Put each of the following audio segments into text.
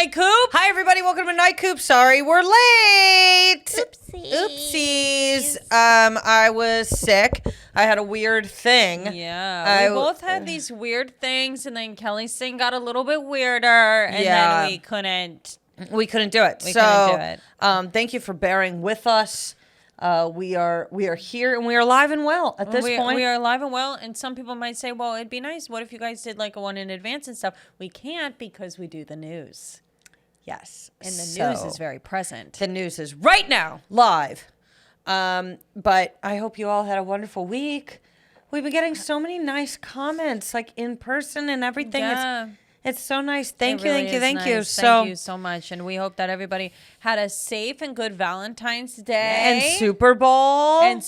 NIGHTCOOP. Hi, everybody. Welcome to NIGHTCOOP. Sorry, we're late. Oopsies. I was sick. I had a weird thing. Yeah, we both had these weird things, and then Kelly's thing got a little bit weirder, and then we couldn't. We couldn't do it. Thank you for bearing with us. We are here, and we are live and well at this point. We are live and well, and some people might say, well, it'd be nice. What if you guys did like a one in advance and stuff? We can't because we do the news. Yes. And the news is very present. The news is right now, live. But I hope you all had a wonderful week. We've been getting so many nice comments, like in person and everything. Yeah. It's so nice. Thank you. So, thank you so much. And we hope that everybody had a safe and good Valentine's Day. And Super Bowl. And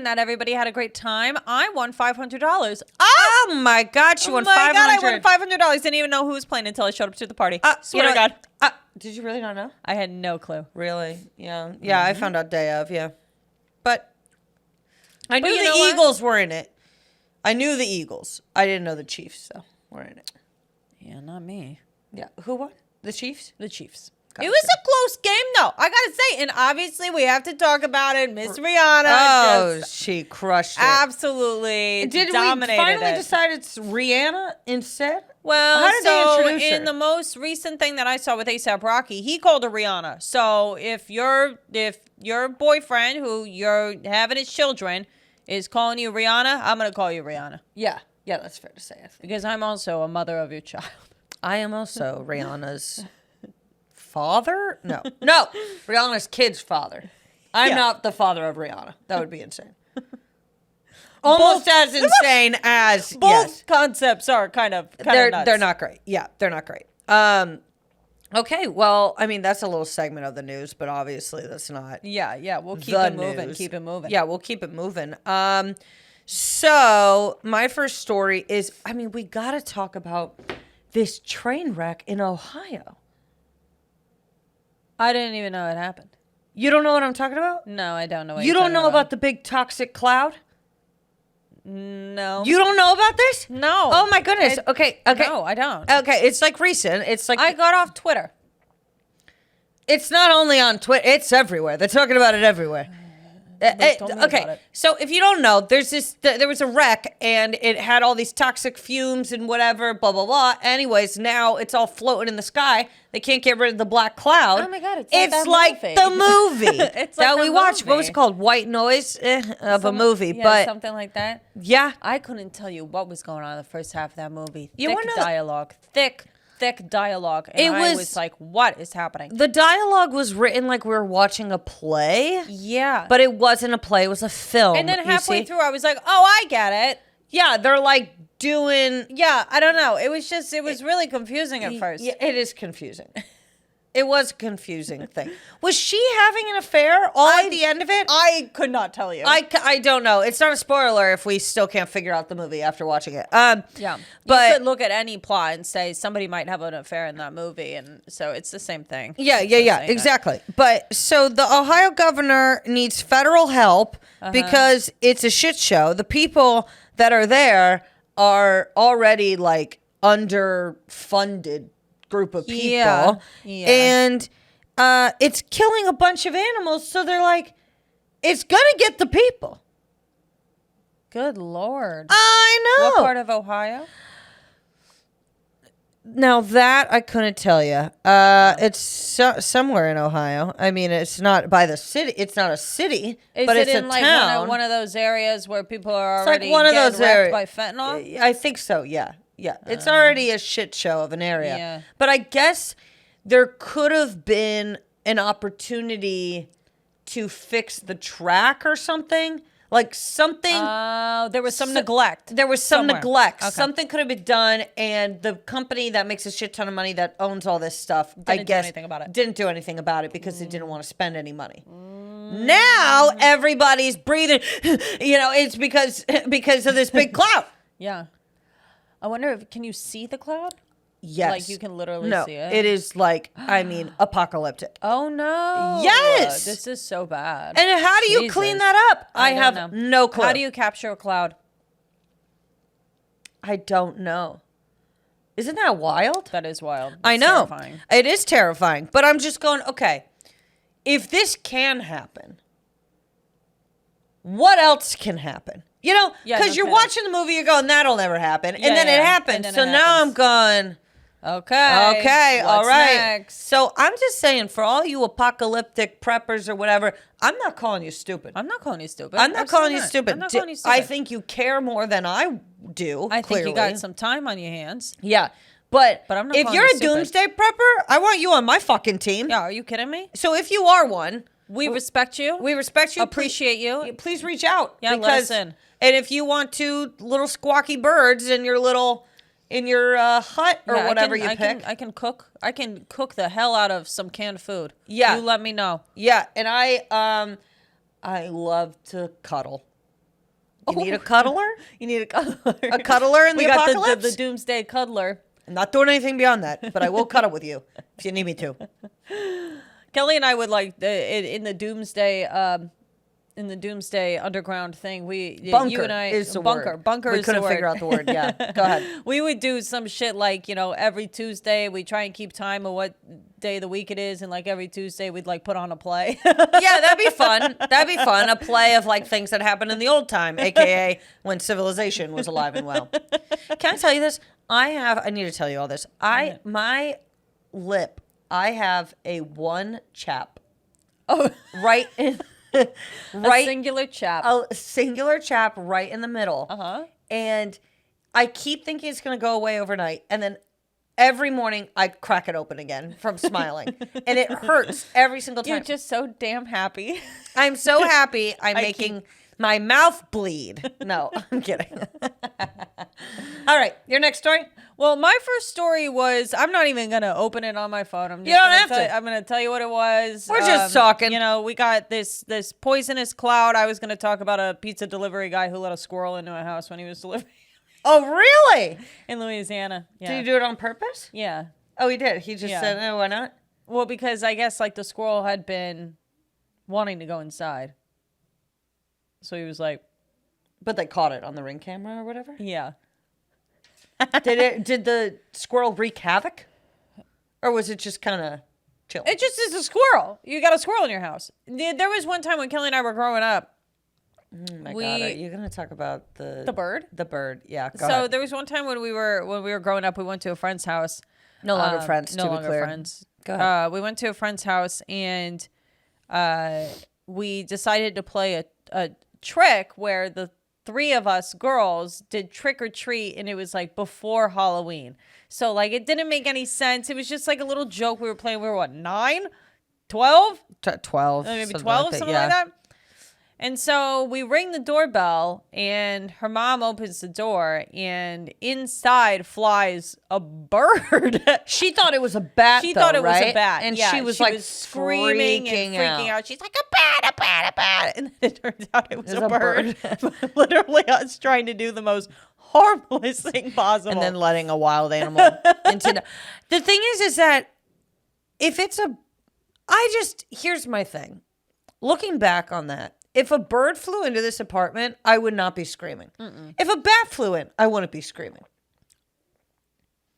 that everybody had a great time. I won $500. Oh my God, she won $500. Oh my God, I won $500. Didn't even know who was playing until I showed up to the party. Swear to God. Did you really not know? I had no clue. Really? Yeah. Yeah, I found out day of, yeah. But I knew the Eagles were in it. I knew the Eagles. I didn't know the Chiefs, though, were in it. Yeah, not me. Yeah. Who won? The Chiefs? The Chiefs. Gotcha. It was a close game, though. I gotta say, and obviously we have to talk about it. Miss Rihanna. Oh, she crushed it. Absolutely. Did dominated we finally it. decide it's Rihanna instead? Well, how did they introduce her? In the most recent thing that I saw with A$AP Rocky, he called her Rihanna. So if your boyfriend, who you're having his children, is calling you Rihanna, I'm gonna call you Rihanna. Yeah. Yeah, that's fair to say. I think. Because I'm also a mother of your child. I am also Rihanna's father? No, Rihanna's kid's father. I'm not the father of Rihanna. That would be insane. Almost as insane as both concepts are kind of nuts. They're not great. Yeah, they're not great. Okay, well, I mean that's a little segment of the news, but obviously that's not. Yeah, we'll keep it moving. News. Keep it moving. Yeah, we'll keep it moving. So my first story is, I mean, we got to talk about this train wreck in Ohio. I didn't even know it happened. You don't know what I'm talking about? No, I don't know what you don't know about the big toxic cloud? No. You don't know about this? No. Oh my goodness. Okay. No, I don't. Okay, it's like recent. It's like I got off Twitter. It's not only on Twitter, it's everywhere. They're talking about it everywhere. Okay, so if you don't know, there was a wreck and it had all these toxic fumes and whatever, blah, blah, blah. Anyways, now it's all floating in the sky. They can't get rid of the black cloud. Oh my God, it's like the movie it's like that we watched. What was it called? White Noise of a movie. Yeah, but something like that. Yeah. I couldn't tell you what was going on in the first half of that movie. You thick dialogue. Thick dialogue. And I was like, what is happening? The dialogue was written like we were watching a play. Yeah. But it wasn't a play. It was a film. And then halfway through, I was like, oh, I get it. Yeah, they're like doing... Yeah, I don't know. It was really confusing at first. Yeah, it is confusing. It was a confusing thing. Was she having an affair at the end of it? I could not tell you. I don't know. It's not a spoiler if we still can't figure out the movie after watching it. Yeah. But you could look at any plot and say somebody might have an affair in that movie, and so it's the same thing. Yeah, exactly. But so the Ohio governor needs federal help because it's a shit show. The people that are there are already like underfunded group of people, and it's killing a bunch of animals, so they're like, it's gonna get the people. Good Lord. I know. What part of Ohio? Now that I couldn't tell you. It's somewhere in Ohio. I mean, it's not by the city. It's not a city, but it's in a like town. one of those areas where people are It's already like one of getting those wrecked by fentanyl? I think so, yeah. Yeah, it's already a shit show of an area. Yeah. But I guess there could have been an opportunity to fix the track or something. Like something. There was some neglect. There was some somewhere. neglect. Okay. Something could have been done, and the company that makes a shit ton of money that owns all this stuff, I guess, didn't do anything about it because they didn't want to spend any money. Now everybody's breathing. It's because of this big cloud. Yeah. I wonder can you see the cloud? Yes. Like you can literally see it? It is like, apocalyptic. Oh, no. Yes. This is so bad. And how do you clean that up? I have no clue. How do you capture a cloud? I don't know. Isn't that wild? That is wild. I It's know. terrifying. It is terrifying. But I'm just going, okay, if this can happen, what else can happen? You know, Yeah, because no you're kidding. watching the movie, you're going, that'll never happen. Yeah, and then yeah. it happens. And then So it now I'm happens. going, Okay, all what's right. next? So I'm just saying, for all you apocalyptic preppers or whatever, I'm not calling you stupid. I'm not calling you stupid. I'm not calling you Absolutely stupid. I'm not calling you stupid. I think you care more than I do. I think clearly. you got some time on your hands. Yeah. But I'm not if calling you're you a stupid. doomsday prepper, I want you on my fucking team. Yeah, are you kidding me? So if you are one, We respect you. we respect you. appreciate you. Please reach out. Yeah, let us in. And if you want two little squawky birds in your hut or Yeah, whatever I you can, pick. I can cook. I can cook the hell out of some canned food. Yeah. You let me know. Yeah, and I love to cuddle. You need a cuddler? You need a cuddler. A cuddler in We the got apocalypse? the doomsday cuddler. I'm not doing anything beyond that, but I will cuddle with you if you need me to. Kelly and I would like in the doomsday underground thing. Bunker you and I is the bunker. word. Bunker We is the couldn't word. figure out the word. Yeah, go ahead. We would do some shit like, every Tuesday we try and keep time of what day of the week it is, and like every Tuesday we'd like put on a play. Yeah, that'd be fun. That'd be fun. A play of like things that happened in the old time, aka when civilization was alive and well. Can I tell you this? I need to tell you all this. My lip, I have a one chap. Oh, Right in a right singular chap. a singular chap right in the middle. Uh-huh. And I keep thinking it's going to go away overnight. And then every morning I crack it open again from smiling. And it hurts every single time. You're just so damn happy. I'm so happy I'm making my mouth bleed. No, I'm kidding. All right, your next story? Well, my first story was, I'm not even going to open it on my phone. I'm just You don't gonna have tell to. you- I'm going to tell you what it was. We're just talking. We got this poisonous cloud. I was going to talk about a pizza delivery guy who let a squirrel into a house when he was delivering Oh, really? in Louisiana. Yeah. Did he do it on purpose? Yeah. Oh, he did. He just Yeah. said, "Oh, why not?" Well, because I guess like the squirrel had been wanting to go inside. So he was like, But they caught it on the Ring camera or whatever. yeah. Did the squirrel wreak havoc, or was it just kind of chill? It just is a squirrel. You got a squirrel in your house. There was one time when Kelly and I were growing up. Oh my God, are you gonna talk about the bird? The bird, yeah. Go So ahead. there was one time when we were growing up, we went to a friend's house. No longer friends. No to be longer clear. friends. Go ahead. We went to a friend's house and we decided to play a trick where the three of us girls did trick or treat, and it was like before Halloween. So like it didn't make any sense. It was just like a little joke we were playing. We were what, 9, 12? 12, Maybe something 12, like that, something yeah. like that. And so we ring the doorbell, and her mom opens the door, and inside flies a bird. She thought it was a bat. She though, thought it was right? a bat. and Yeah, she was screaming and freaking out. She's like, a bat, a bat, a bat. And then it turns out it was It's a a bird. Literally us trying to do the most harmless thing possible. And then letting a wild animal into the thing is that if it's here's my thing. Looking back on that, if a bird flew into this apartment, I would not be screaming. If a bat flew in, I wouldn't be screaming.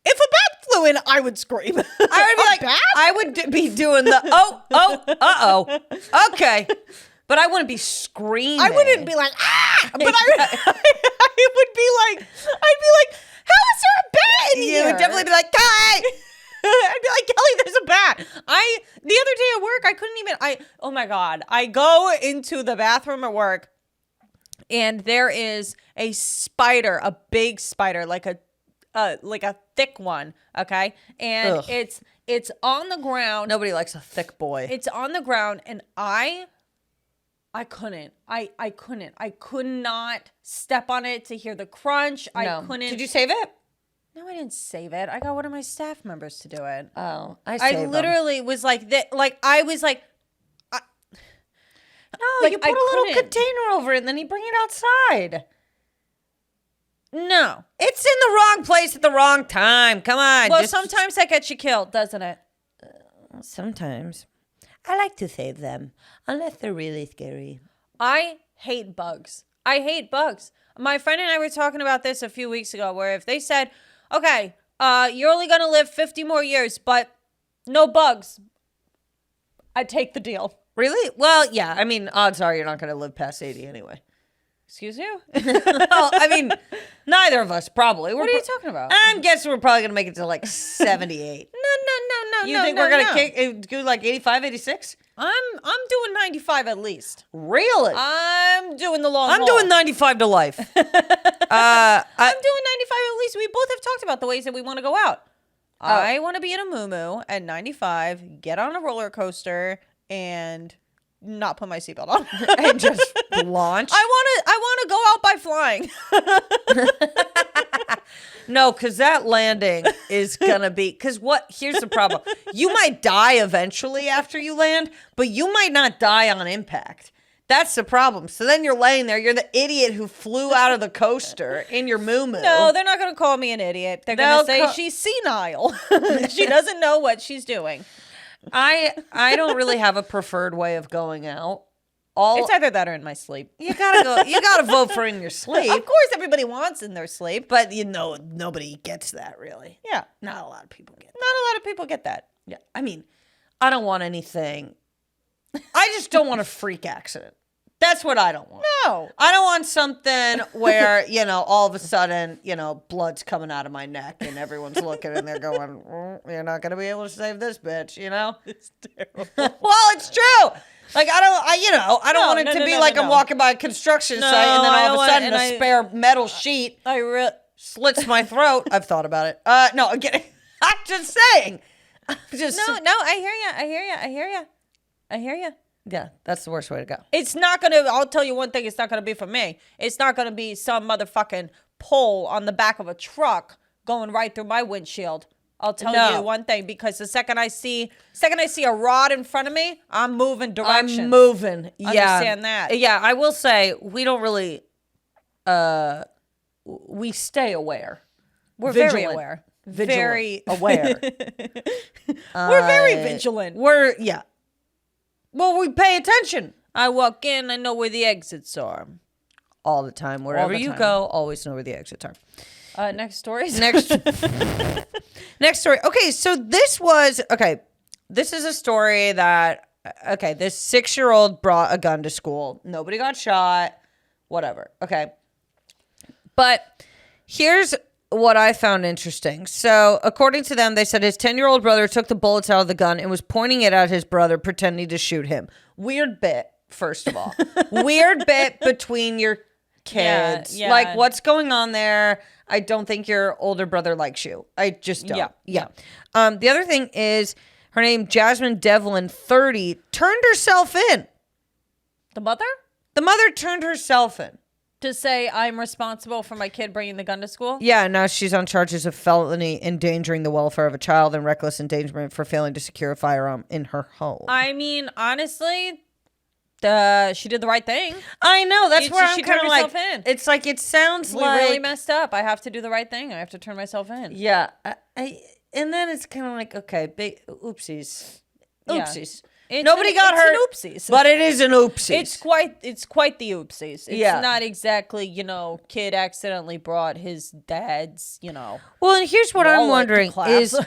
if a bat flew in, I would scream. I would be like, I would be doing the okay, but I wouldn't be screaming. I wouldn't be like, ah! But I would be like, how is there a bat in You here? would definitely be like, "Hi." I'd be like, Kelly, there's a bat. The other day at work, I couldn't even, oh my God. I go into the bathroom at work and there is a spider, a big spider, like a thick one. Okay. And Ugh. it's on the ground. Nobody likes a thick boy. It's on the ground, and I couldn't. I couldn't. I could not step on it to hear the crunch. No. I couldn't. Did you save it? No, I didn't save it. I got one of my staff members to do it. Oh, I I literally was like that. Like I was like, No, like, you put I a little couldn't. container over it and then you bring it outside. no. It's in the wrong place at the wrong time. Come on. Well, sometimes that gets you killed, doesn't it? Sometimes. I like to save them, unless they're really scary. I hate bugs. I hate bugs. My friend and I were talking about this a few weeks ago, where if they said, okay, you're only going to live 50 more years, but no bugs. I take the deal. Really? Well, yeah. I mean, odds are you're not going to live past 80 anyway. Excuse you? Well, I mean, neither of us probably. What are you talking about? I'm guessing we're probably going to make it to like 78. No. You think we're going to do like 85, 86? I'm doing 95 at least. Really? I'm doing the long I'm haul. doing 95 to life. I'm doing 95 at least. We both have talked about the ways that we want to go out. I want to be in a moo-moo at 95, get on a roller coaster, and not put my seatbelt on. And just launch. I want to go out by flying. No, because that landing is going to be... Because here's the problem. You might die eventually after you land, but you might not die on impact. That's the problem. So then you're laying there. You're the idiot who flew out of the coaster in your moo-moo. No, they're not going to call me an idiot. They're going to say she's senile. She doesn't know what she's doing. I don't really have a preferred way of going out. It's either that or in my sleep. You gotta vote for in your sleep. Of course, everybody wants in their sleep. But nobody gets that really. Yeah. Not a lot of people get that. Not a lot of people get that. Yeah. I mean, I don't want anything. I just don't want a freak accident. That's what I don't want. No. I don't want something where, all of a sudden, blood's coming out of my neck and everyone's looking and they're going, you're not going to be able to save this bitch, It's terrible. Well, it's true. Like, I don't want it to be like I'm walking by a construction site and then all of a sudden a spare metal sheet slits my throat. I've thought about it. No, I'm kidding. I'm just saying. No, I hear you. Yeah, that's the worst way to go. It's not going to, I'll tell you one thing, it's not going to be for me. It's not going to be some motherfucking pole on the back of a truck going right through my windshield. I'll tell you one thing, because the second I see a rod in front of me, I'm moving directions. I'm moving. Yeah. Understand that. Yeah, I will say we don't really, we stay aware. We're vigilant. very aware. Vigilant. Very aware. We're very vigilant. Well, we pay attention. I walk in, I know where the exits are. All the time. Wherever you go, always know where the exits are. Next story. Next story. Okay, so this is a story that, this 6-year-old brought a gun to school. Nobody got shot. Whatever. Okay. But here's what I found interesting. So, according to them, they said his 10-year-old brother took the bullets out of the gun and was pointing it at his brother, pretending to shoot him. Weird bit, first of all. Weird bit between your kids. Yeah. Like, what's going on there? I don't think your older brother likes you. I just don't. Yeah. The other thing is, her name, Jasmine Devlin, 30, turned herself in. The mother? The mother turned herself in. To say I'm responsible for my kid bringing the gun to school? Yeah, now she's on charges of felony endangering the welfare of a child and reckless endangerment for failing to secure a firearm in her home. I mean, honestly, she did the right thing. I know. That's where I'm kind of like, in. It's like, it sounds we like... really messed up. I have to do the right thing. I have to turn myself in. Yeah. And then it's kind of like, okay, oopsies. Oopsies. Yeah. Nobody got hurt. It's an oopsies. But it is an oopsies. It's quite the oopsies. It's not exactly, kid accidentally brought his dad's, Well, and here's what I'm wondering is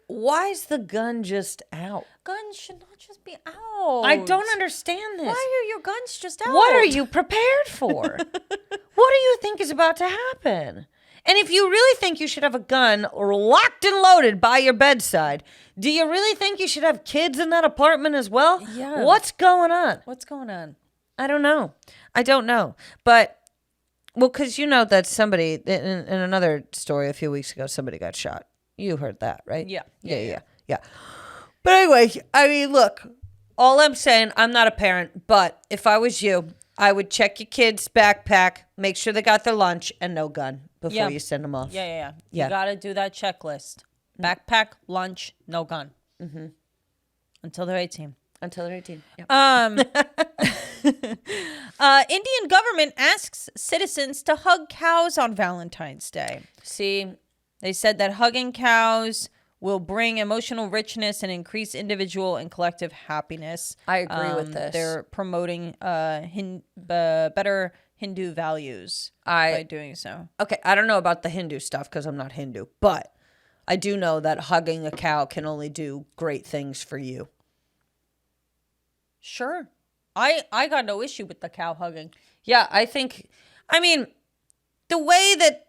why is the gun just out? Guns should not just be out. I don't understand this. Why are your guns just out? What are you prepared for? What do you think is about to happen? And if you really think you should have a gun locked and loaded by your bedside, do you really think you should have kids in that apartment as well? Yeah. What's going on? I don't know. But, well, because that somebody, in another story a few weeks ago, somebody got shot. You heard that, right? Yeah. But anyway, I mean, look, all I'm saying, I'm not a parent, but if I was you, I would check your kid's backpack, make sure they got their lunch, and no gun before you send them off. Yeah. You got to do that checklist. Backpack, lunch, no gun. Mm-hmm. Until they're 18. Yep. Indian government asks citizens to hug cows on Valentine's Day. See, they said that hugging cows will bring emotional richness and increase individual and collective happiness. I agree with this. They're promoting better Hindu values by doing so. Okay, I don't know about the Hindu stuff because I'm not Hindu, but I do know that hugging a cow can only do great things for you. Sure. I got no issue with the cow hugging. Yeah, I mean, the way that,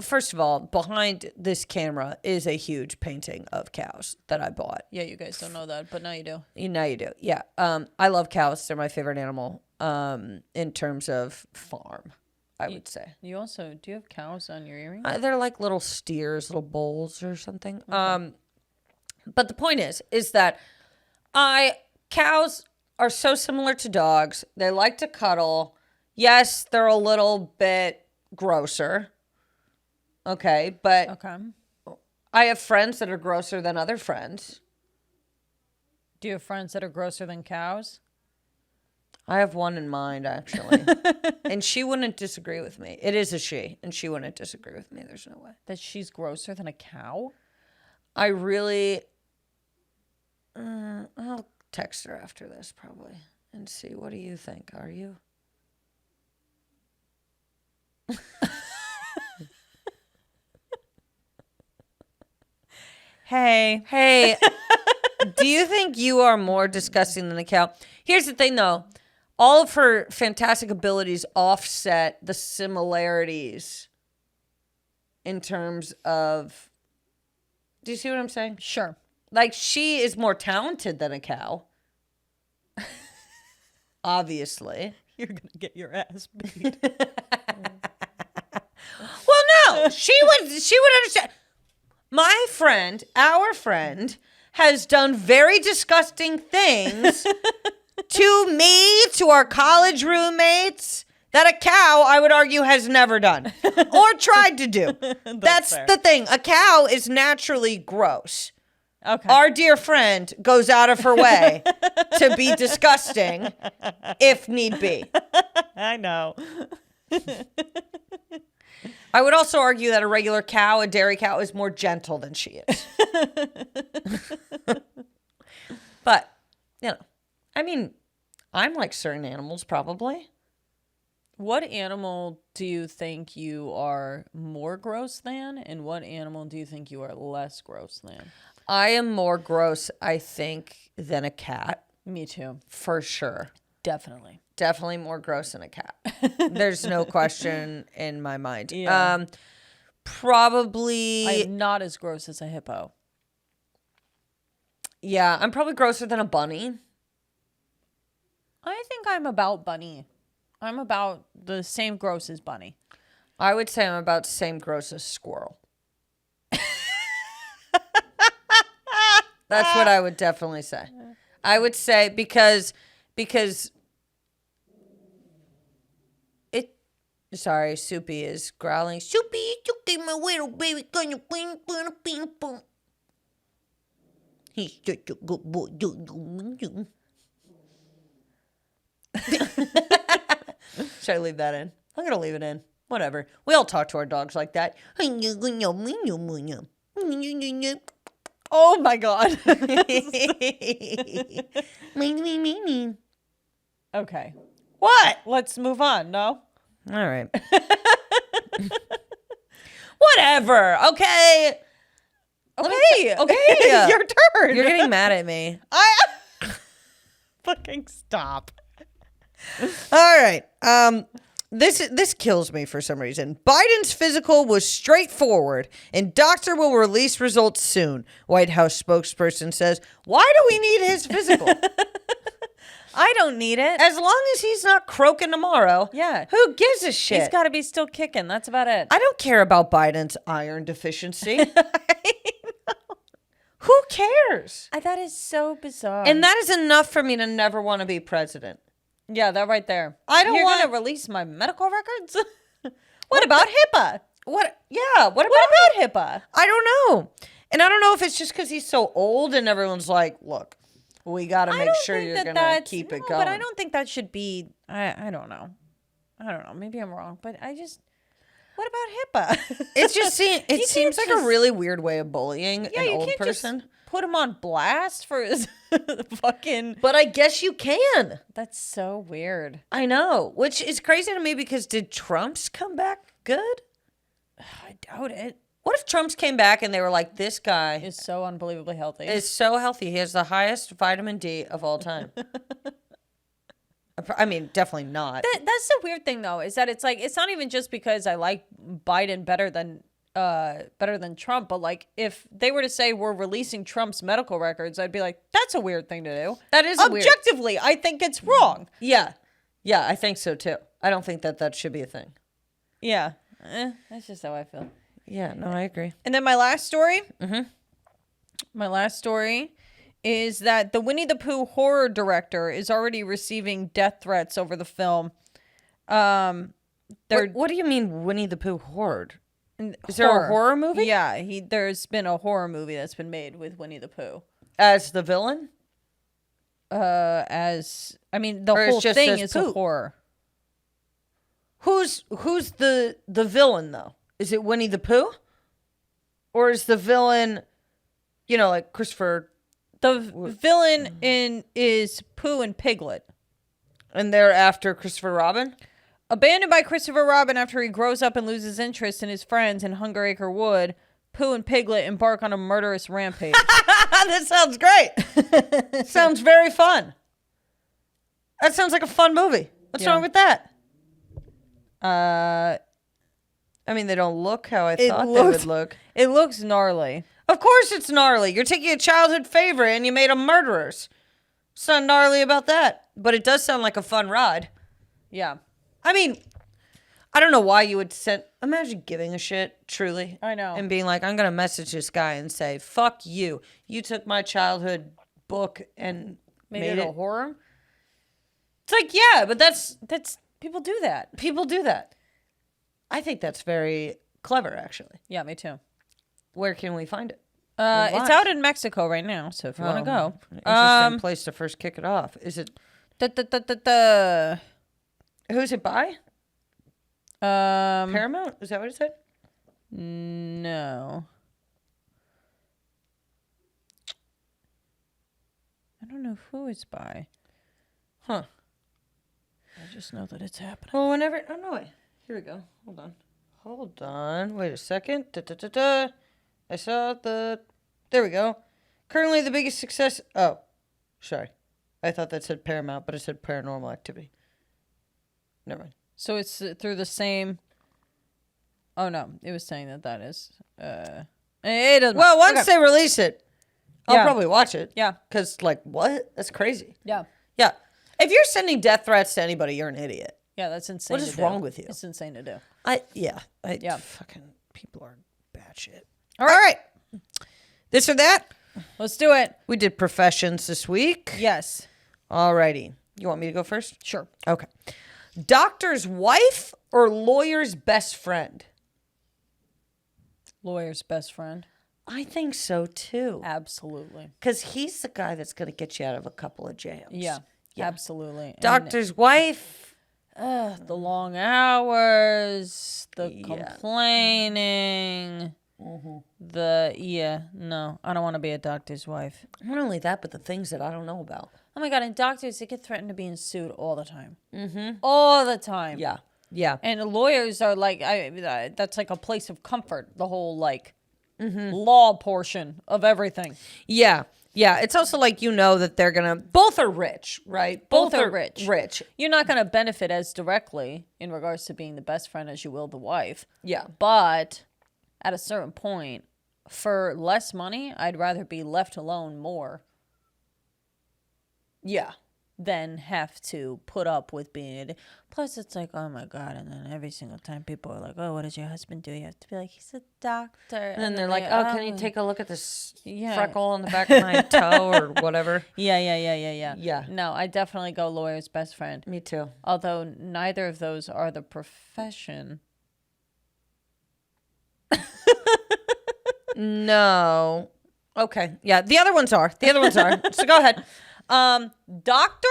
first of all, behind this camera is a huge painting of cows that I bought. Yeah, you guys don't know that, but now you do. Now you do. Yeah. I love cows. They're my favorite animal in terms of farm, I would say. Do you have cows on your earring? They're like little steers, little bulls or something. Okay. But the point is that cows are so similar to dogs. They like to cuddle. Yes, they're a little bit grosser. Okay, but Okay. I have friends that are grosser than other friends. Do you have friends that are grosser than cows? I have one in mind, actually. And she wouldn't disagree with me. It is a she, and she wouldn't disagree with me. There's no way. That she's grosser than a cow? I really... I'll text her after this, probably, and see. What do you think? Are you? Hey, do you think you are more disgusting than a cow? Here's the thing, though. All of her fantastic abilities offset the similarities in terms of... Do you see what I'm saying? Sure. Like, she is more talented than a cow. Obviously. You're going to get your ass beat. Well, no. She would understand. Our friend, has done very disgusting things to me, to our college roommates, that a cow, I would argue, has never done or tried to do. That's the thing. A cow is naturally gross. Okay. Our dear friend goes out of her way to be disgusting if need be. I know. I would also argue that a regular cow, a dairy cow, is more gentle than she is. But, I mean, I'm like certain animals, probably. What animal do you think you are more gross than? And what animal do you think you are less gross than? I am more gross, I think, than a cat. Me too. For sure. Definitely. Definitely more gross than a cat. There's no question in my mind. Yeah. Probably. I'm not as gross as a hippo. Yeah, I'm probably grosser than a bunny. I think I'm about bunny. I'm about the same gross as bunny. I would say I'm about the same gross as squirrel. That's what I would definitely say. I would say because sorry, Soupy is growling. Soupy, you get my little baby. He's such a good boy. Should I leave that in? I'm going to leave it in. Whatever. We all talk to our dogs like that. Oh my God. Okay. What? Let's move on. No? All right. Whatever. Okay. Okay. Okay. Your turn. You're getting mad at me. Fucking stop. All right. This kills me for some reason. Biden's physical was straightforward, and doctor will release results soon. White House spokesperson says, "Why do we need his physical? I don't need it. As long as he's not croaking tomorrow. Yeah. Who gives a shit? He's got to be still kicking. That's about it. I don't care about Biden's iron deficiency. Who cares? That is so bizarre. And that is enough for me to never want to be president. Yeah, that right there. I don't You're want going to release my medical records? What about HIPAA? What? Yeah. What What about HIPAA? I don't know. And I don't know if it's just because he's so old and everyone's like, look, we got to make sure you're going to keep it going. But I don't think that should be, I don't know. I don't know. Maybe I'm wrong. But what about HIPAA? It's just, it seems like a really weird way of bullying an old person. Just put him on blast for his fucking. But I guess you can. That's so weird. I know. Which is crazy to me because did Trump's come back good? I doubt it. What if Trump's came back and they were like, this guy Is so unbelievably healthy. is so healthy. He has the highest vitamin D of all time. I mean, definitely not. That's the weird thing, though, is that it's like, it's not even just because I like Biden better than Trump, but like if they were to say we're releasing Trump's medical records, I'd be like, that's a weird thing to do. That is objectively, I think it's wrong. Yeah. Yeah, I think so too. I don't think that should be a thing. Yeah. That's just how I feel. Yeah, no, I agree. And then my last story. My last story is that the Winnie the Pooh horror director is already receiving death threats over the film. What do you mean Winnie the Pooh horror? Is there a horror movie? Yeah, there's been a horror movie that's been made with Winnie the Pooh. As the villain? The whole thing is a horror. Who's the villain though? Is it Winnie the Pooh? Or is the villain, like Christopher? The villain is Pooh and Piglet. And they're after Christopher Robin? Abandoned by Christopher Robin after he grows up and loses interest in his friends in Hungeracre Wood, Pooh and Piglet embark on a murderous rampage. That sounds great. Sounds very fun. That sounds like a fun movie. What's wrong with that? I mean, they don't look how I thought they would look. It looks gnarly. Of course it's gnarly. You're taking a childhood favorite and you made them murderers. It's not gnarly about that. But it does sound like a fun ride. Yeah. I mean, I don't know why you would imagine giving a shit, truly. I know. And being like, I'm going to message this guy and say, fuck you. You took my childhood book and made it a horror? It's like, yeah, but that's people do that. People do that. I think that's very clever, actually. Yeah, me too. Where can we find it? It's out in Mexico right now, so if you want to go. Interesting place to first kick it off. Is it... Who's it by? Paramount? Is that what it said? No. I don't know who it's by. Huh. I just know that it's happening. Well, whenever... Oh, no, wait. Here we go. Hold on. Wait a second. I saw the... There we go. Currently the biggest success... Oh, sorry. I thought that said Paramount, but it said Paranormal Activity. Never mind. So it's through the same... Oh, no. It was saying that is... It doesn't Well, matter. once they release it, I'll probably watch it. Yeah. Because, like, what? That's crazy. Yeah. Yeah. If you're sending death threats to anybody, you're an idiot. Yeah, that's insane. What is wrong with you? It's insane to do. Fucking people are bad shit. All right. This or that? Let's do it. We did professions this week. Yes. Alrighty. You want me to go first? Sure. Okay. Doctor's wife or lawyer's best friend? Lawyer's best friend. I think so too. Absolutely. Because he's the guy that's going to get you out of a couple of jams. Yeah. Absolutely. Doctor's wife. The long hours, the complaining, no, I don't want to be a doctor's wife. Not only that, but the things that I don't know about. Oh my God, and doctors, they get threatened to being sued all the time. All the time. Yeah. Yeah. And lawyers are like, that's like a place of comfort, the whole like law portion of everything. Yeah. Yeah. It's also like, that they're going to, both are rich, right? Both are rich. Rich. You're not going to benefit as directly in regards to being the best friend as you will the wife. Yeah. But at a certain point, for less money, I'd rather be left alone more. Yeah. Than have to put up with being. Plus, it's like, oh my God. And then every single time people are like, oh, what does your husband do? You have to be like, he's a doctor. And then they're like, oh, can you take a look at this freckle on the back of my toe or whatever? Yeah. Yeah. No, I definitely go lawyer's best friend. Me too. Although neither of those are the profession. No. Okay. Yeah. The other ones are. So go ahead. Doctor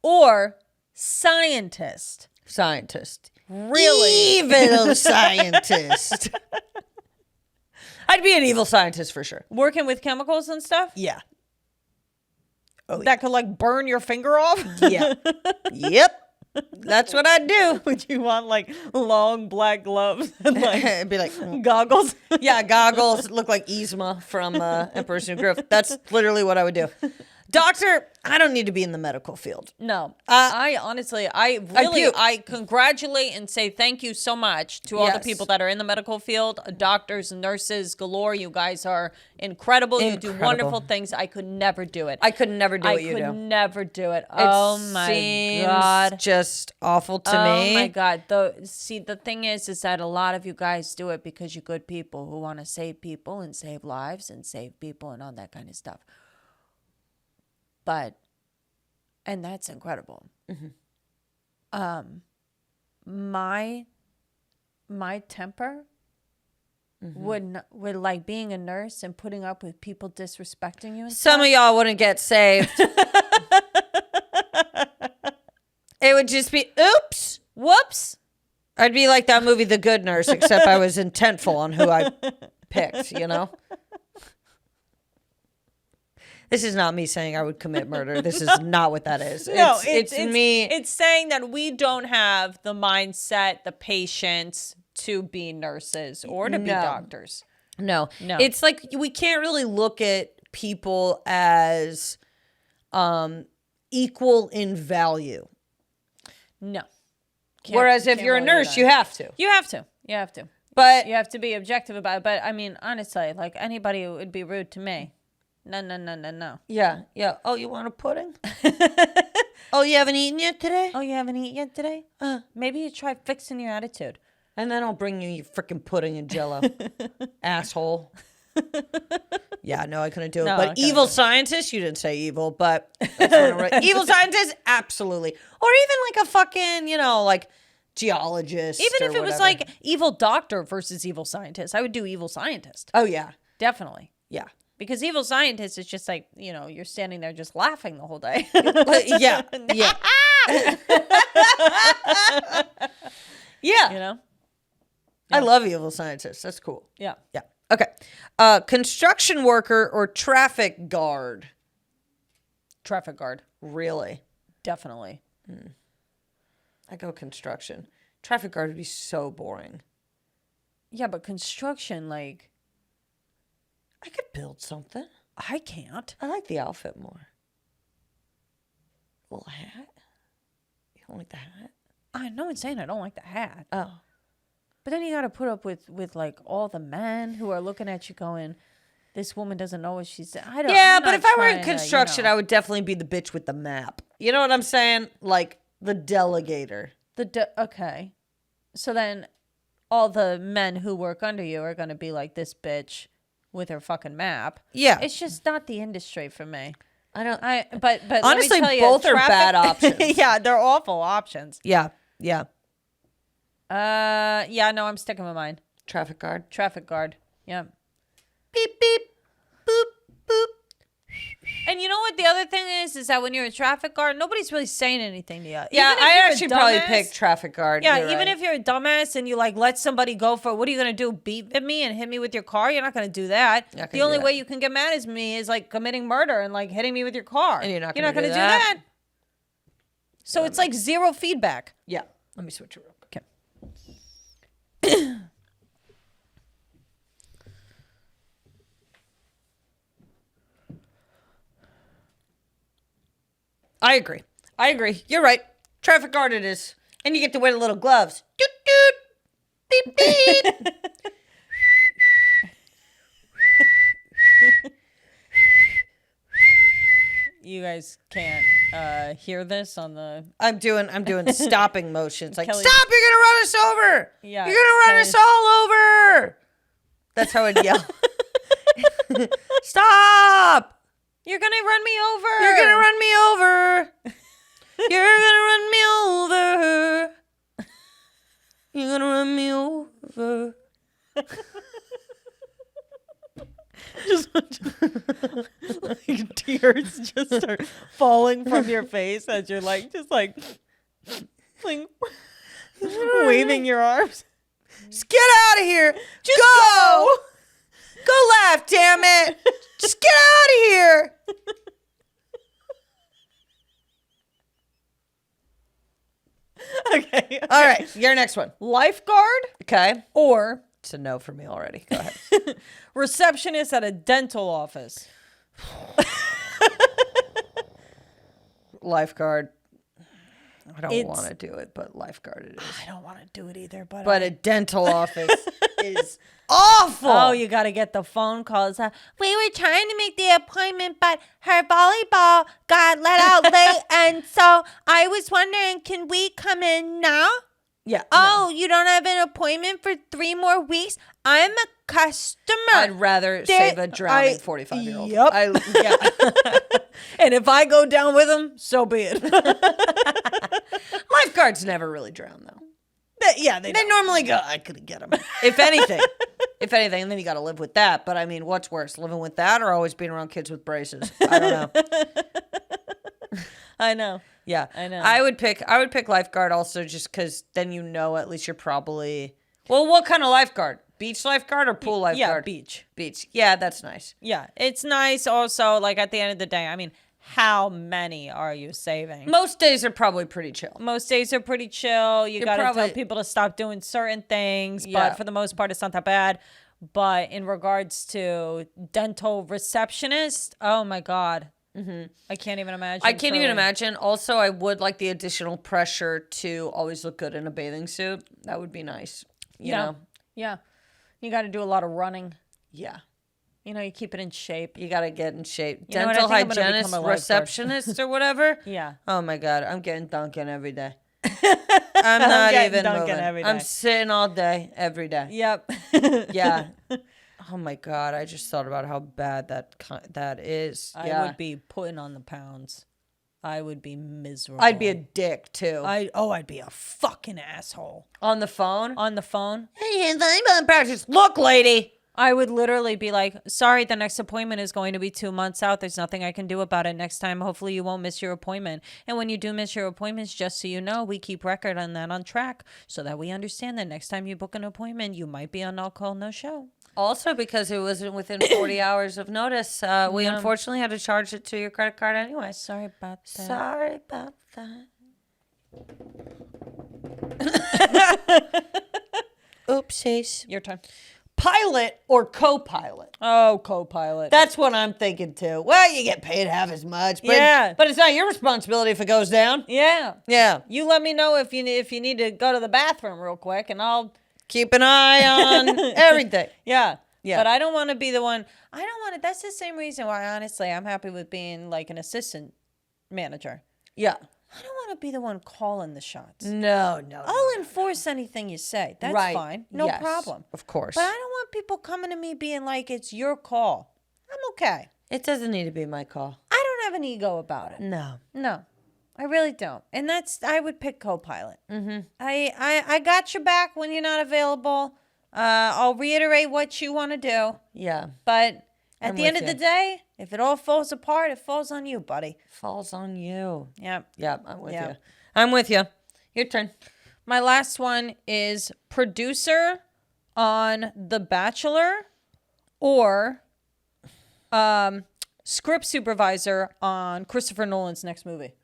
or scientist? Scientist. Really? Evil scientist. I'd be an evil scientist for sure. Working with chemicals and stuff? Yeah. Oh, that could like burn your finger off? Yeah. Yep. That's what I'd do. Would you want like long black gloves and like It'd be like, goggles? yeah, goggles look like Yzma from Emperor's New Groove. That's literally what I would do. Doctor, I don't need to be in the medical field. No, I honestly, puke. I congratulate and say thank you so much to all the Yes. people that are in the medical field, doctors, nurses galore. You guys are incredible. You do wonderful things. I could never do it. I could never do what you do. I could never do it. It Oh my seems God. just awful to Oh me. my God. See, the thing is that a lot of you guys do it because you're good people who want to save people and save lives and save people and all that kind of stuff. And that's incredible. My temper would like being a nurse and putting up with people disrespecting you. And Some of y'all wouldn't get saved. It would just be, oops. whoops. I'd be like that movie, The Good Nurse, except I was intentful on who I picked, you know? This is not me saying I would commit murder. This is not what that is. No, it's me. It's saying that we don't have the mindset, the patience to be nurses or to be doctors. No. No. It's like we can't really look at people as equal in value. No. Whereas if you're a nurse, you have to. You have to. You have to. But You have to be objective about it. But I mean, honestly, like anybody would be rude to me. No. yeah. Oh, you want a pudding? Oh, you haven't eaten yet today? Oh, you haven't eaten yet today? Maybe you try fixing your attitude. And then I'll bring you your freaking pudding and jello. Asshole. Yeah, no, I couldn't do it. No, I But couldn't evil do it. scientist, you didn't say evil, but that's what I'm right. Evil scientist, absolutely. Or even like a fucking, like geologist. Even or if it was whatever. like evil doctor versus evil scientist, I would do evil scientist. Oh, yeah. Definitely. Yeah. Because evil scientist is just like, you're standing there just laughing the whole day. Yeah. Yeah. Yeah. I love evil scientists. That's cool. Yeah. Yeah. Okay. Construction worker or traffic guard? Traffic guard. Really? Definitely. I go construction. Traffic guard would be so boring. Yeah, but construction, like, I could build something. I can't. I like the outfit more. Little hat? You don't like the hat? I know it's saying I don't like the hat. Oh. But then you got to put up with like all the men who are looking at you going, this woman doesn't know what she's saying. Yeah, but if I were in construction, I would definitely be the bitch with the map. You know what I'm saying? Like the delegator. Okay. So then all the men who work under you are going to be like this bitch with her fucking map. Yeah. It's just not the industry for me. But let honestly, me tell you, both are bad options. Yeah, they're awful options. Yeah. Yeah, no, I'm sticking with mine. Traffic guard. Traffic guard. Yeah. Beep, beep, boop, boop. And you know what the other thing is that when you're a traffic guard, nobody's really saying anything to you. Yeah, Even if I you're a actually probably dumbass- pick traffic guard. Yeah, You're even right. if you're a dumbass and you like let somebody go for, what are you gonna do? Beat me and hit me with your car? You're not gonna do that. Not gonna The do only that. way you can get mad at me is like committing murder and like hitting me with your car. And you're not gonna gonna do do that. that. So it's like zero feedback. Yeah. Let me switch it real quick. Okay. I agree. You're right. Traffic guard it is. And you get to wear the little gloves. Doot, doot. Beep, beep. You guys can't hear this on the. I'm doing stopping motions. Like, Kelly- stop, you're going to run us over. Yeah, You're going to run Kelly's- us all over. That's how I'd yell. Stop. You're gonna run me over. You're going to run me over. You're going to run me over. You're going to run me over. Just like tears just start falling from your face as you're like waving your arms. Just get out of here. Just go. Go left, damn it. Just get out of here. All right, your next one. Lifeguard Okay. or It's a no for me already. Go ahead. receptionist at a dental office? Lifeguard. I don't It's- want to do it, but lifeguard it is. I don't want to do it either, but But a dental office is awful. oh, you got to get the phone calls. We were trying to make the appointment, but her volleyball got let out late, and so I was wondering, can we come in now? Yeah. Oh, you don't have an appointment for 3 more weeks? I'm a customer. I'd rather save a drowning 45-year-old. Yep. Yeah. And if I go down with him, so be it. Lifeguards never really drown, though. Yeah, They normally go, I could get them. If anything. And then you got to live with that. But I mean, what's worse, living with that or always being around kids with braces? I don't know. I know. Yeah. I know. I would pick lifeguard also just because then you know at least you're probably, well, what kind of lifeguard? Beach lifeguard or pool lifeguard? Yeah, beach. Beach. Yeah, that's nice. Yeah, it's nice also, like, at the end of the day, I mean, how many are you saving? Most days are probably pretty chill. Most days are pretty chill. You got to tell probably- people to stop doing certain things, Yeah. but for the most part, it's not that bad. But in regards to dental receptionist, oh my God. I can't even imagine. I can't even truly. imagine. Also, I would like the additional pressure to always look good in a bathing suit. That would be nice. You know? Yeah. You got to do a lot of running. Yeah. You know, you keep it in shape. You got to get in shape. You know what? I Dental think I'm gonna hygienist, become a lifeguard. receptionist, or whatever. Yeah. Oh my God, I'm getting Dunkin' every day. I'm not getting even Dunkin' moving. every I'm day. sitting all day, every day. Yep. Yeah. Oh my God, I just thought about how bad that is. I would be putting on the pounds. I would be miserable. I'd be a dick too. I'd be a fucking asshole. On the phone. On the phone, Hey, I'm on practice. Look, lady. I would literally be like, sorry, the next appointment is going to be 2 months out. There's nothing I can do about it. Next time, hopefully you won't miss your appointment. And when you do miss your appointments, just so you know, we keep record on that on track so that we understand that next time you book an appointment, you might be on no call, no show. Also, because it wasn't within 40 hours of notice, we unfortunately had to charge it to your credit card anyway. Sorry about that. Sorry about that. Oopsies. Your turn. Pilot or co-pilot? Oh, co-pilot. That's what I'm thinking too. Well, you get paid half as much, but, Yeah. but it's not your responsibility if it goes down. Yeah. Yeah. You let me know if you need to go to the bathroom real quick, and I'll. Keep an eye on everything. Yeah. Yeah. But I don't want to be the one. I don't want to. That's the same reason why, honestly, I'm happy with being like an assistant manager. Yeah. I don't want to be the one calling the shots. No. I'll enforce anything you say. That's Right. fine. No Yes, problem. Of course. But I don't want people coming to me being like, it's your call. I'm okay. It doesn't need to be my call. I don't have an ego about it. No. No, I really don't. And I would pick co-pilot. Mm-hmm. I got your back when you're not available. I'll reiterate what you want to do. Yeah. But at I'm the end with of the you. day, if it all falls apart, it falls on you, buddy. Falls on you. Yep. Yeah, I'm with Yeah. you. I'm with you. Your turn. My last one is producer on The Bachelor or script supervisor on Christopher Nolan's next movie.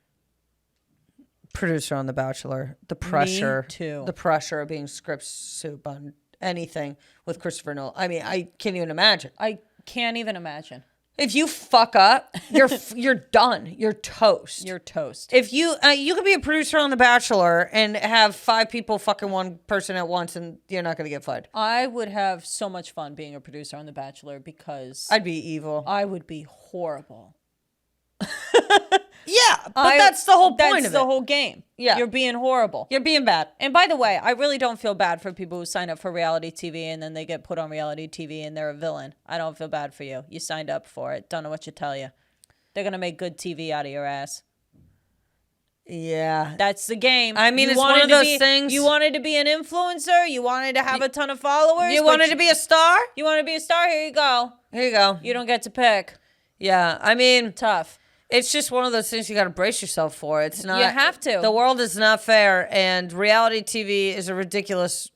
Producer on The Bachelor. The pressure. too. The pressure of being script soup on anything with Christopher Nolan. I mean, I can't even imagine. I can't even imagine. If you fuck up, you're done. You're toast. You're toast. If you could be a producer on The Bachelor and have 5 people fucking one person at once, and you're not gonna get fired. I would have so much fun being a producer on The Bachelor because I'd be evil. I would be horrible. Yeah, but that's the whole point That's of the it. whole game. Yeah. You're being horrible. You're being bad. And by the way, I really don't feel bad for people who sign up for reality TV and then they get put on reality TV and they're a villain. I don't feel bad for you. You signed up for it. Don't know what to tell you. They're going to make good TV out of your ass. Yeah. That's the game. I mean, You it's one wanted of to those be- things- You wanted to be an influencer. You wanted to have a ton of followers. You but wanted to be a star? You want to be a star? Here you go. Here you go. You don't get to pick. Yeah, I mean, Tough. it's just one of those things you got to brace yourself for. It's not. You have to. The world is not fair, and reality TV is a ridiculous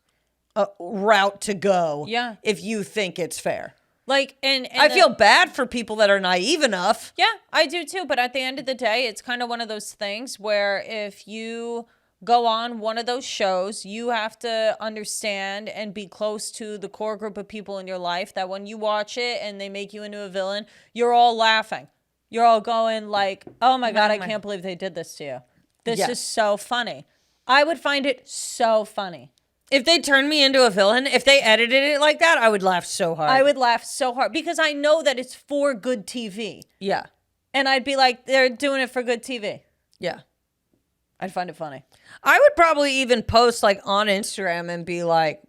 route to go. Yeah. If you think it's fair, Like, and I feel bad for people that are naive enough. Yeah, I do too. But at the end of the day, it's kind of one of those things where if you go on one of those shows, you have to understand and be close to the core group of people in your life that when you watch it and they make you into a villain, you're all laughing. You're all going like, oh my God, I can't believe they did this to you. This is so funny. I would find it so funny. If they turned me into a villain, if they edited it like that, I would laugh so hard. I would laugh so hard because I know that it's for good TV. Yeah. And I'd be like, they're doing it for good TV. Yeah. I'd find it funny. I would probably even post like on Instagram and be like,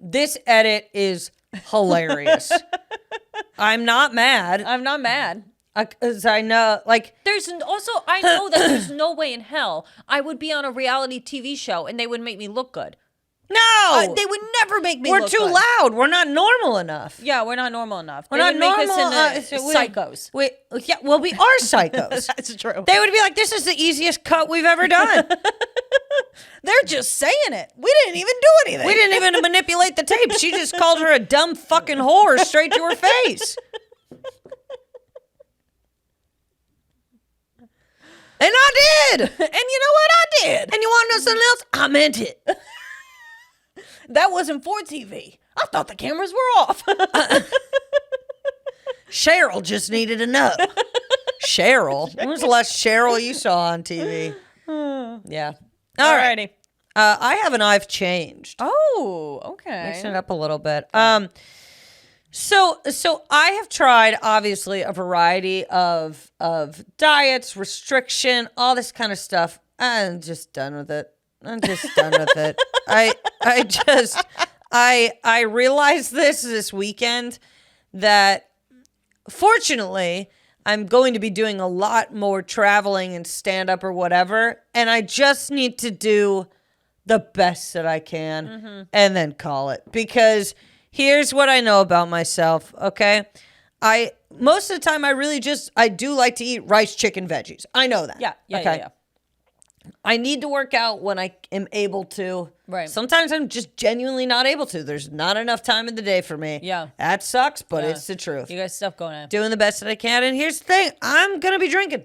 this edit is hilarious. I'm not mad. I'm not mad. Because I know, like... I know that there's no way in hell I would be on a reality TV show and they would make me look good. No! They would never make me look good. We're too loud. We're not normal enough. Yeah, we're not normal enough. We're not normal. Make us into psychos. We are psychos. That's true. They would be like, this is the easiest cut we've ever done. They're just saying it. We didn't even do anything. We didn't even manipulate the tape. She just called her a dumb fucking whore straight to her face. And I did. And you know what? I did. And you want to know something else? I meant it. That wasn't for TV. I thought the cameras were off. Cheryl just needed to know. Cheryl? When was the last Cheryl you saw on TV? Yeah. Alrighty. I have an I've changed. Oh, okay. Mixing it up a little bit. So I have tried obviously a variety of diets, restriction, all this kind of stuff. I'm just done with it. I realized this weekend that fortunately I'm going to be doing a lot more traveling and stand up or whatever, and I just need to do the best that I can and then call it, because here's what I know about myself, okay? Most of the time I do like to eat rice, chicken, veggies. I know that. Yeah. Yeah. I need to work out when I am able to. Right. Sometimes I'm just genuinely not able to. There's not enough time in the day for me. Yeah. That sucks, but it's the truth. You got stuff going on. Doing the best that I can. And here's the thing. I'm going to be drinking.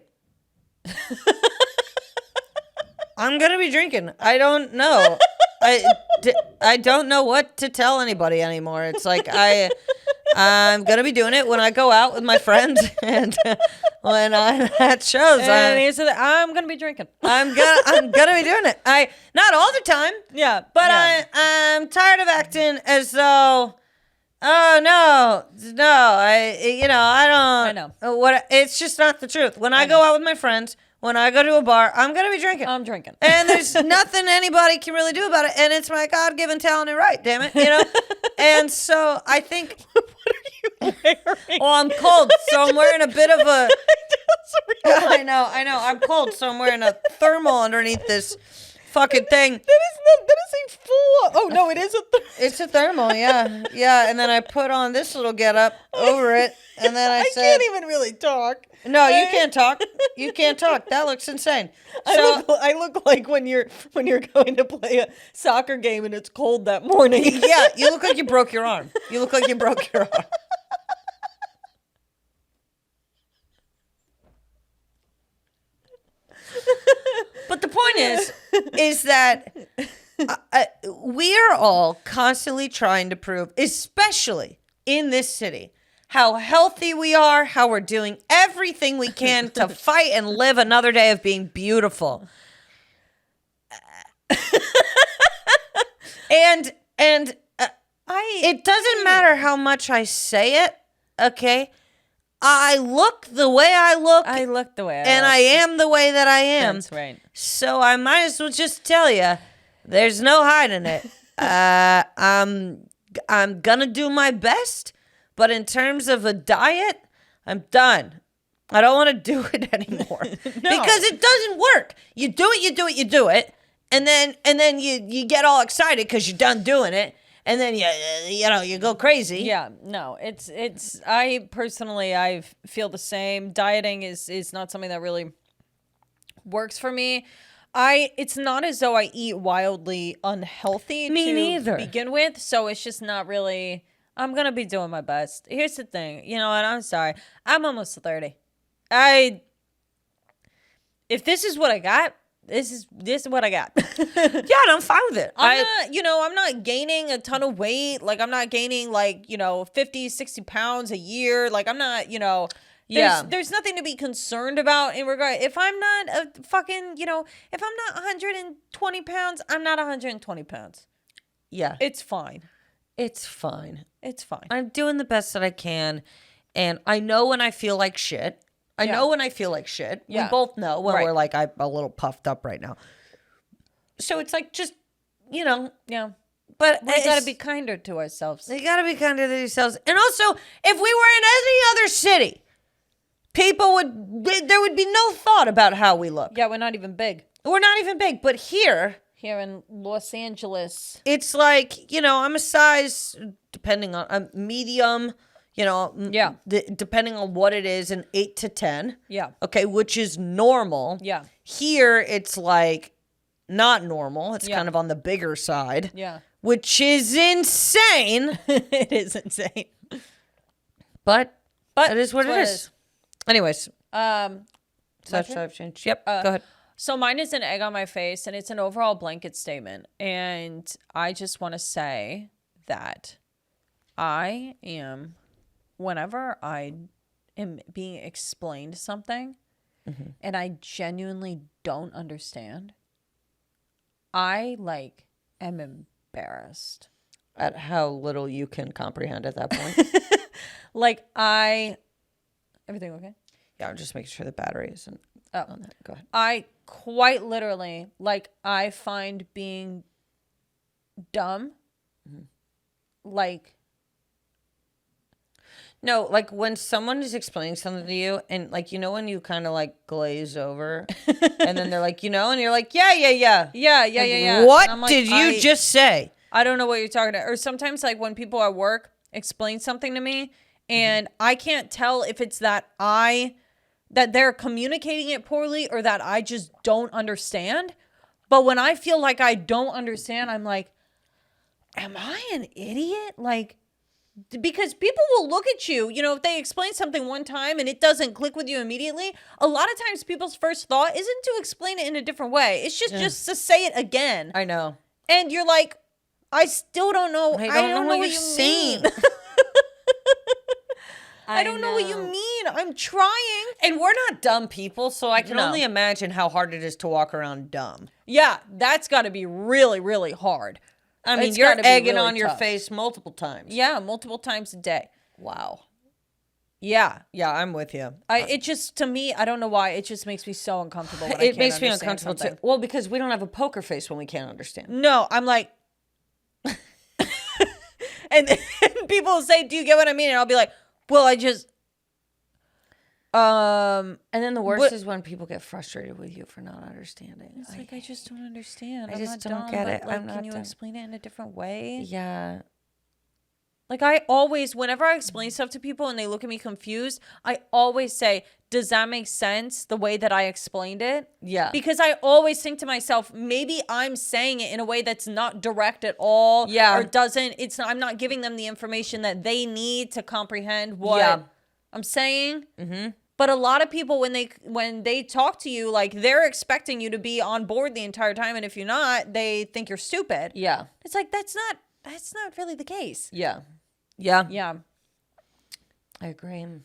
I'm going to be drinking. I don't know. I don't know what to tell anybody anymore. It's like I'm going to be doing it when I go out with my friends and when I'm at shows. I'm going to be drinking. I'm gonna be doing it. Not all the time. Yeah. But yeah. I'm tired of acting as though, oh no, I don't. What? It's just not the truth. When I go out with my friends, when I go to a bar, I'm gonna be drinking. I'm drinking. And there's nothing anybody can really do about it. And it's my God-given talent and right, damn it, you know? And so I think... What are you wearing? Well, I'm cold, so I'm wearing a bit of a... I know. I'm cold, so I'm wearing a thermal underneath this fucking thing. That is a full... Oh, no, it is a thermal. It's a thermal, yeah. Yeah, and then I put on this little getup over it, and then I said... I can't even really talk. No, you can't talk. You can't talk. That looks insane. I look like when you're going to play a soccer game and it's cold that morning. Yeah, you look like you broke your arm. But the point is that we are all constantly trying to prove, especially in this city, how healthy we are, how we're doing everything we can to fight and live another day of being beautiful. And it doesn't matter how much I say it, okay? I look the way I look. I look the way I look. And I am the way that I am. That's right. So I might as well just tell you, there's no hiding it. I'm gonna do my best. But in terms of a diet, I'm done. I don't want to do it anymore. Because it doesn't work. You do it. And then you get all excited because you're done doing it. And then you go crazy. Yeah, no, I feel the same. Dieting is not something that really works for me. It's not as though I eat wildly unhealthy to begin with. So it's just not really... I'm going to be doing my best. Here's the thing. You know what? I'm sorry. I'm almost 30. If this is what I got, this is what I got. Yeah, and I'm fine with it. I'm not gaining a ton of weight. Like, I'm not gaining 50, 60 pounds a year. Like, I'm not, there's nothing to be concerned about in regard. If I'm not a fucking, if I'm not 120 pounds, I'm not 120 pounds. Yeah. It's fine. It's fine. It's fine. I'm doing the best that I can. And I know when I feel like shit. I know when I feel like shit. Yeah. We both know when Right. we're like, I'm a little puffed up right now. So it's like, just, Yeah. But We got to be kinder to ourselves. You got to be kinder to yourselves. And also, if we were in any other city, there would be no thought about how we look. Yeah, we're not even big. We're not even big. But here in Los Angeles, it's like, I'm a size, depending on a medium, Yeah. Depending on what it is, an 8 to 10. Yeah. Okay, which is normal. Yeah. Here, it's like not normal. It's Yeah. kind of on the bigger side. Yeah. Which is insane. It is insane. But it is what it's it is. Anyways. My Such turn? I've changed. Yep. Go ahead. So mine is an egg on my face, and it's an overall blanket statement. And I just want to say that whenever I am being explained something and I genuinely don't understand, I am embarrassed. At how little you can comprehend at that point. Everything okay? Yeah, I'm just making sure the battery isn't on that. Go ahead. I quite literally, I find being dumb, No, like when someone is explaining something to you and when you kind of glaze over and then they're like, and you're like, yeah. Yeah. What And I'm did you just say? I don't know what you're talking about. Or sometimes when people at work explain something to me and I can't tell if it's that they're communicating it poorly or that I just don't understand. But when I feel like I don't understand, I'm like, am I an idiot? Because people will look at you, if they explain something one time and it doesn't click with you immediately, a lot of times people's first thought isn't to explain it in a different way. It's just to say it again. I know. And you're like, I still don't know. I don't know what you're saying. I don't know what you mean. I'm trying. And we're not dumb people, so I can only imagine how hard it is to walk around dumb. Yeah, that's got to be really, really hard. I mean, It's you're gotta be egging really on your tough. face multiple times. Yeah, multiple times a day. Wow. Yeah. Yeah, I'm with you. It just, to me, I don't know why, it just makes me so uncomfortable when I It can't makes me understand uncomfortable something. too. Well, because we don't have a poker face when we can't understand. No, I'm like, and people will say, do you get what I mean? And I'll be like, well, I just, and then the worst is when people get frustrated with you for not understanding. It's I just don't understand. I I'm just not don't dumb, get but, it. I'm not can you dumb. explain it in a different way? Yeah. I always, whenever I explain stuff to people and they look at me confused, I always say, does that make sense the way that I explained it? Yeah. Because I always think to myself, maybe I'm saying it in a way that's not direct at all. Yeah. Or I'm not giving them the information that they need to comprehend what I'm saying. Mm-hmm. But a lot of people, when they talk to you, they're expecting you to be on board the entire time. And if you're not, they think you're stupid. Yeah. It's that's not really the case. Yeah. Yeah. Yeah. I agree. Do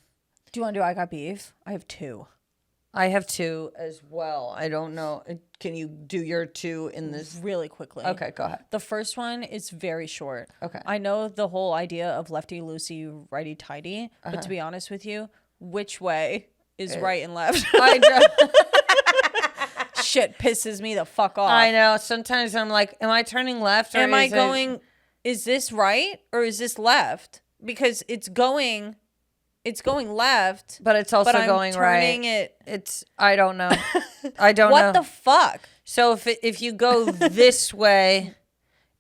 you want to do I got beef? I have 2. I have 2 as well. I don't know. Can you do your 2 in this? Really quickly. Okay, go ahead. The first one is very short. Okay. I know the whole idea of lefty loosey, righty tighty, but to be honest with you, which way is right and left? I know. Shit pisses me the fuck off. I know. Sometimes I'm like, am I turning left or is this right or is this left? Because it's going left, but it's also but I'm going turning right. It. I don't know. I don't know. What the fuck? So if you go this way,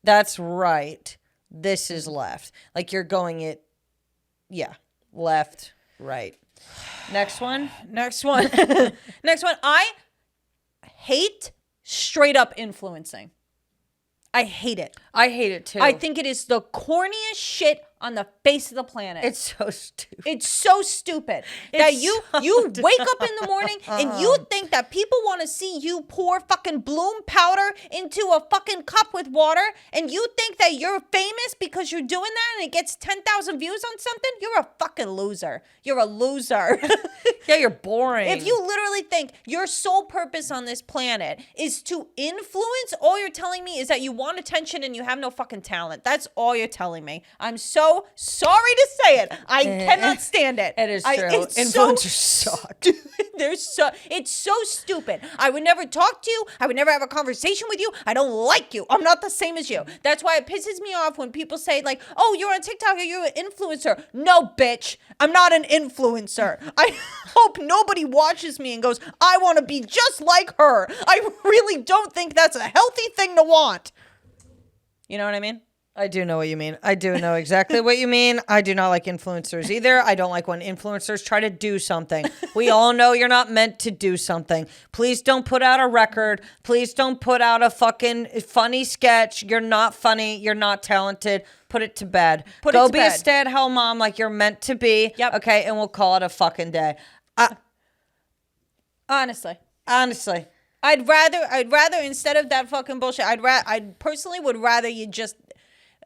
that's right. This is left. You're going it. Yeah. Left, right. Next one. Next one. I hate straight up influencing. I hate it. I hate it too. I think it is the corniest shit on the face of the planet. It's so stupid. It's so stupid that you wake up in the morning and you think that people want to see you pour fucking Bloom powder into a fucking cup with water, and you think that you're famous because you're doing that and it gets 10,000 views on something. You're a fucking loser. You're a loser. Yeah, you're boring. If you literally think your sole purpose on this planet is to influence, all you're telling me is that you want attention and you have no fucking talent. That's all you're telling me. I'm so sorry to say it. I cannot stand it. It is true. Influencers suck. It's so stupid. I would never talk to you. I would never have a conversation with you. I don't like you. I'm not the same as you. That's why it pisses me off when people say like, oh, you're on TikTok or you're an influencer. No, bitch. I'm not an influencer. I hope nobody watches me and goes, I want to be just like her. I really don't think that's a healthy thing to want. You know what I mean? I do know what you mean. I do know exactly what you mean. I do not like influencers either. I don't like when influencers try to do something. We all know you're not meant to do something. Please don't put out a record. Please don't put out a fucking funny sketch. You're not funny. You're not talented. Put it to bed. Go be a stay-at-home mom like you're meant to be. Yep. Okay, and we'll call it a fucking day. Honestly. I'd rather instead of that fucking bullshit, I personally would rather you just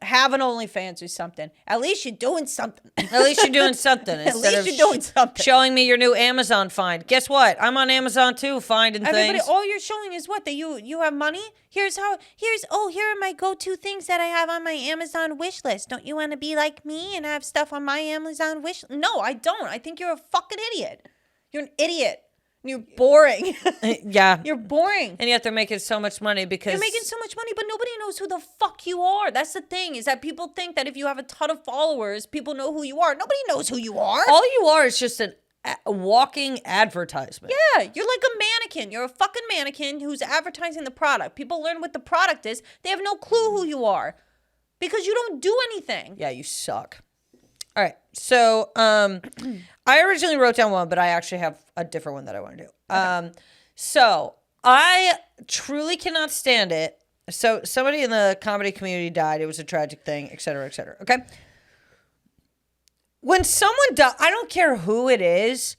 have an OnlyFans or something. At least you're doing something. At least you're doing something. At least you're doing something. Showing me your new Amazon find. Guess what? I'm on Amazon too, finding things. All you're showing is what? That you have money? Here are my go-to things that I have on my Amazon wish list. Don't you want to be like me and have stuff on my Amazon wish? No, I don't. I think you're a fucking idiot. You're an idiot. You're boring. Yeah. You're boring. And yet they're making so much money because... You're making so much money, but nobody knows who the fuck you are. That's the thing, is that people think that if you have a ton of followers, people know who you are. Nobody knows who you are. All you are is just a walking advertisement. Yeah, you're like a mannequin. You're a fucking mannequin who's advertising the product. People learn what the product is. They have no clue who you are because you don't do anything. Yeah, you suck. All right, so I originally wrote down one, but I actually have a different one that I want to do. Okay. So I truly cannot stand it. So somebody in the comedy community died. It was a tragic thing, et cetera, okay? When someone dies, I don't care who it is,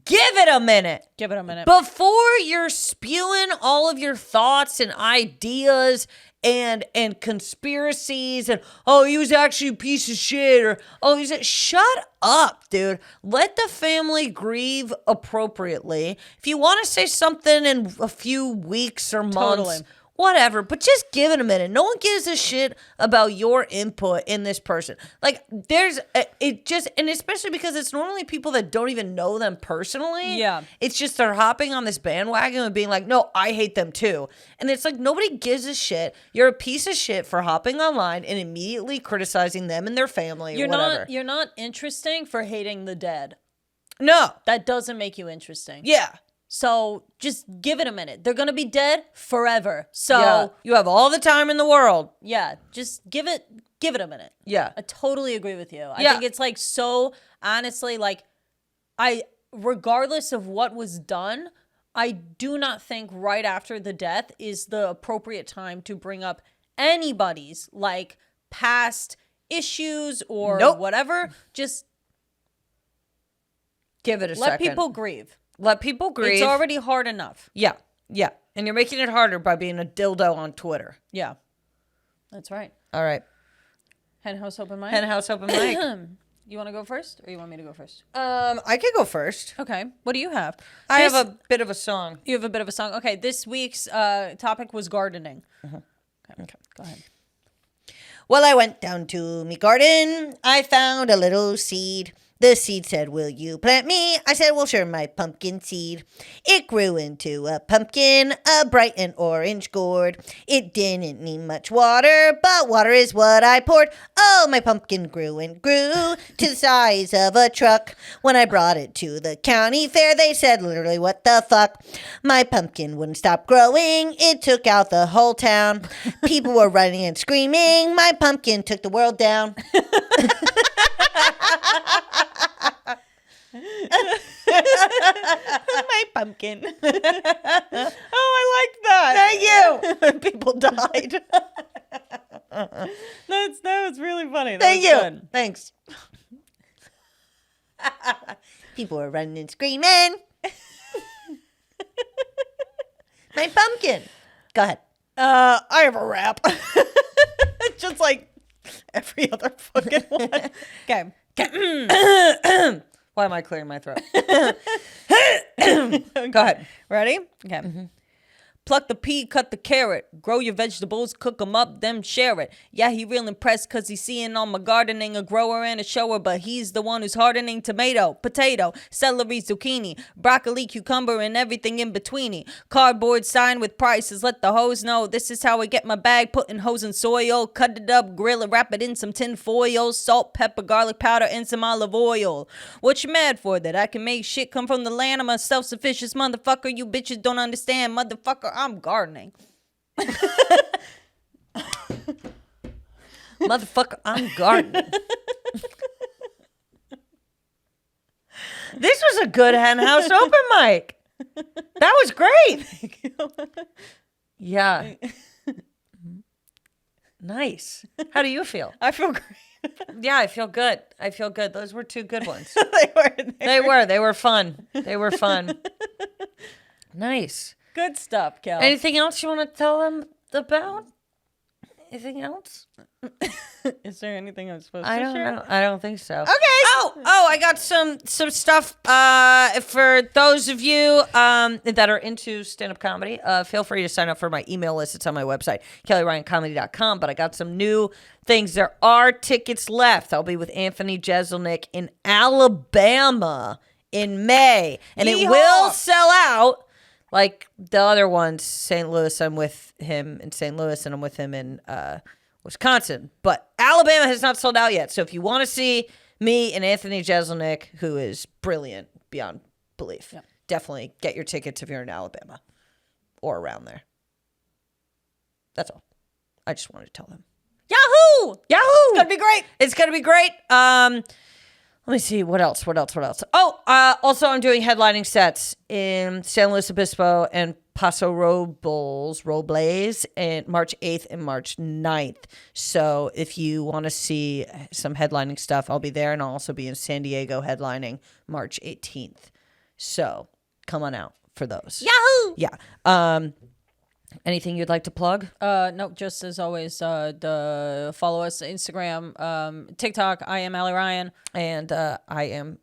give it a minute. Give it a minute. Before you're spewing all of your thoughts and ideas and conspiracies and, oh, he was actually a piece of shit, or, oh, shut up, dude. Let the family grieve appropriately. If you want to say something in a few weeks or months, whatever, but just give it a minute. No one gives a shit about your input in this person. Like, and especially because it's normally people that don't even know them personally. Yeah. It's just they're hopping on this bandwagon and being like, no, I hate them too. And it's like, nobody gives a shit. You're a piece of shit for hopping online and immediately criticizing them and their family or whatever. You're not interesting for hating the dead. No. That doesn't make you interesting. Yeah. So just give it a minute. They're going to be dead forever. So yeah. You have all the time in the world. Yeah, just give it a minute. Yeah. I totally agree with you. I think it's like, so honestly, like, regardless of what was done, I do not think right after the death is the appropriate time to bring up anybody's like past issues or whatever. Just give it a second. Let people grieve. Let people grieve. It's already hard enough. Yeah. And you're making it harder by being a dildo on Twitter. Yeah. That's right. All right. Hen House Open Mic? Hen House Open Mic. You want to go first or you want me to go first? I could go first. Okay. What do you have? I have a bit of a song. You have a bit of a song. Okay. This week's topic was gardening. Okay. Go ahead. Well, I went down to me garden. I found a little seed. The seed said, will you plant me? I said, well, sure, my pumpkin seed. It grew into a pumpkin, a bright and orange gourd. It didn't need much water, but water is what I poured. Oh, my pumpkin grew and grew to the size of a truck. When I brought it to the county fair, they said, literally, what the fuck? My pumpkin wouldn't stop growing. It took out the whole town. People were running and screaming. My pumpkin took the world down. My pumpkin. Oh, I like that. Thank you. People died. That was really funny. Thank you. Thanks. People are running and screaming. My pumpkin. Go ahead. I have a rap. Just like every other fucking one. Okay. Why am I clearing my throat? Go ahead. Ready? Okay. Pluck the pea, cut the carrot. Grow your vegetables, cook them up, then share it. Yeah, he real impressed cause he's seeing all my gardening, a grower and a shower, but he's the one who's hardening tomato, potato, celery, zucchini, broccoli, cucumber, and everything in betweeny. Cardboard sign with prices, let the hoes know. This is how I get my bag, putting hoes in soil. Cut it up, grill it, wrap it in some tin foil. Salt, pepper, garlic powder, and some olive oil. What you mad for? That I can make shit come from the land? I'm a self-sufficient motherfucker. You bitches don't understand, motherfucker. I'm gardening. Motherfucker, I'm gardening. This was a good Hen House Open Mic. That was great. Yeah. Nice. How do you feel? I feel great. Yeah, I feel good. I feel good. Those were two good ones. They were. They were fun. They were fun. Nice. Good stuff, Kel. Anything else you want to tell them about? Anything else? Is there anything I'm supposed I to don't share? know. I don't think so. Okay. Oh, I got some stuff for those of you that are into stand-up comedy. Feel free to sign up for my email list. It's on my website, kellyryancomedy.com. But I got some new things. There are tickets left. I'll be with Anthony Jeselnik in Alabama in May. And Yeehaw. it will sell out. Like the other ones, St. Louis, I'm with him in St. Louis, and I'm with him in Wisconsin. But Alabama has not sold out yet. So if you want to see me and Anthony Jeselnik, who is brilliant beyond belief, definitely get your tickets if you're in Alabama or around there. That's all. I just wanted to tell them. Yahoo! Yahoo! It's gonna be great. It's going to be great. Let me see. What else? Oh, also I'm doing headlining sets in San Luis Obispo and Paso Robles, and March 8th and March 9th. So if you want to see some headlining stuff, I'll be there, and I'll also be in San Diego headlining March 18th. So come on out for those. Yahoo! Yeah. Anything you'd like to plug? No, just as always, follow us Instagram, TikTok. I am Allie Ryan, And I am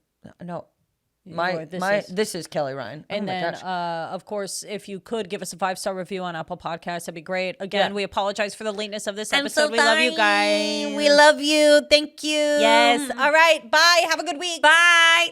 This this is Kelly Ryan. And then, of course, if you could give us a 5-star review on Apple Podcasts, that'd be great. Again, we apologize for the lateness of this episode. We love you guys. We love you. Thank you. Yes. All right. Bye. Have a good week. Bye.